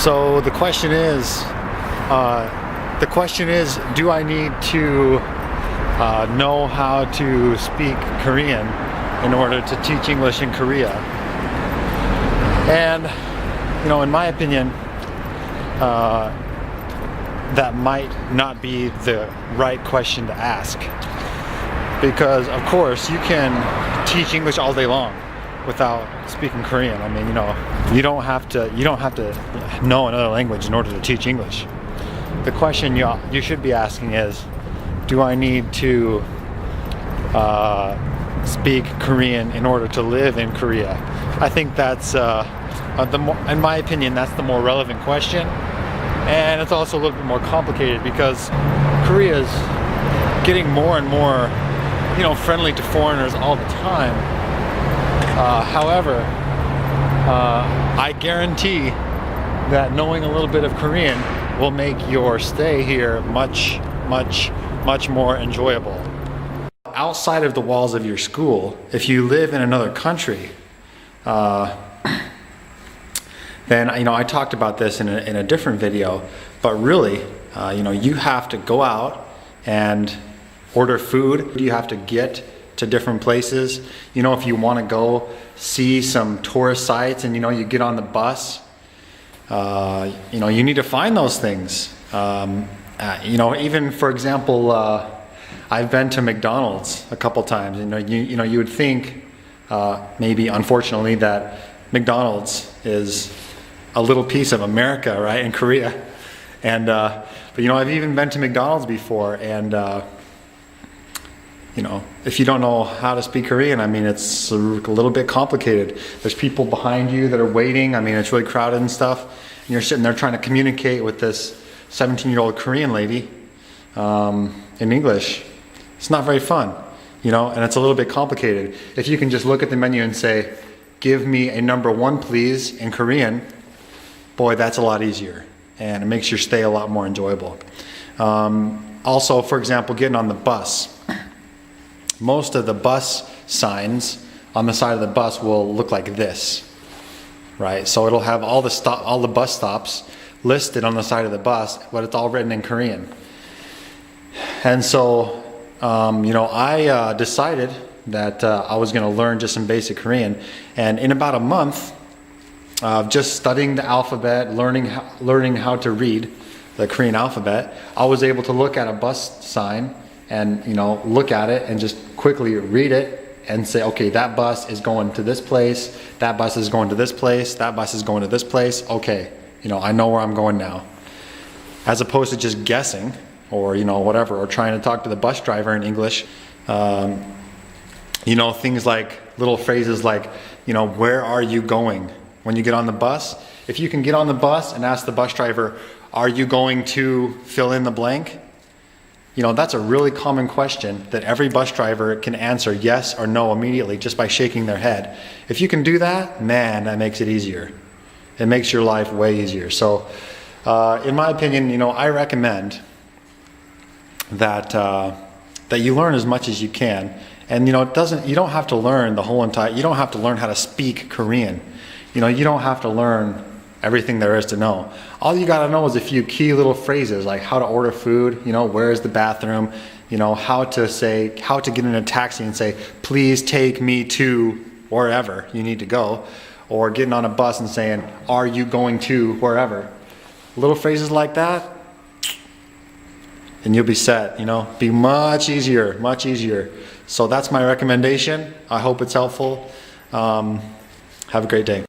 So the question is, do I need to know how to speak Korean in order to teach English in Korea? And in my opinion, that might not be the right question to ask, because of course you can teach English all day long without speaking Korean. I mean, you don't have to know another language in order to teach English. The question you should be asking is, do I need to speak Korean in order to live in Korea? I think that's in my opinion, that's the more relevant question, and it's also a little bit more complicated because Korea is getting more and more friendly to foreigners all the time. However, I guarantee that knowing a little bit of Korean will make your stay here much more enjoyable. Outside of the walls of your school, if you live in another country, then I talked about this in a different video, but really, you have to go out and order food. You have to get to different places. If you want to go see some tourist sites and you get on the bus, you need to find those things. Even for example, I've been to McDonald's a couple times. You would think maybe unfortunately that McDonald's is a little piece of America, right, in Korea. And but I've even been to McDonald's before, and if you don't know how to speak Korean, I mean, it's a little bit complicated. There's people behind you that are waiting. I mean, it's really crowded and stuff. And you're sitting there trying to communicate with this 17-year-old Korean lady in English. It's not very fun, and it's a little bit complicated. If you can just look at the menu and say, "Give me a number 1, please," in Korean, boy, that's a lot easier, and it makes your stay a lot more enjoyable. Also, for example, getting on the bus. Most of the bus signs on the side of the bus will look like this, right? So it'll have all the bus stops listed on the side of the bus, but it's all written in Korean. And so, I decided that I was going to learn just some basic Korean, and in about a month of just studying the alphabet, learning how to read the Korean alphabet, I was able to look at a bus sign and look at it and just quickly read it and say, okay, that bus is going to this place, that bus is going to this place, that bus is going to this place. Okay, I know where I'm going now. As opposed to just guessing or whatever, or trying to talk to the bus driver in English. Things like little phrases like, where are you going? When you get on the bus, if you can get on the bus and ask the bus driver, are you going to fill in the blank? That's a really common question that every bus driver can answer yes or no immediately just by shaking their head. If you can do that, man, that makes it easier. It makes your life way easier. So, in my opinion, I recommend that you learn as much as you can. And you don't have to learn the whole entire. You don't have to learn how to speak Korean. You don't have to learn everything there is to know. All you got to know is a few key little phrases, like how to order food, where is the bathroom, how to get in a taxi and say, please take me to wherever you need to go, or getting on a bus and saying, are you going to wherever? Little phrases like that, and you'll be set, be much easier. So that's my recommendation. I hope it's helpful. Have a great day.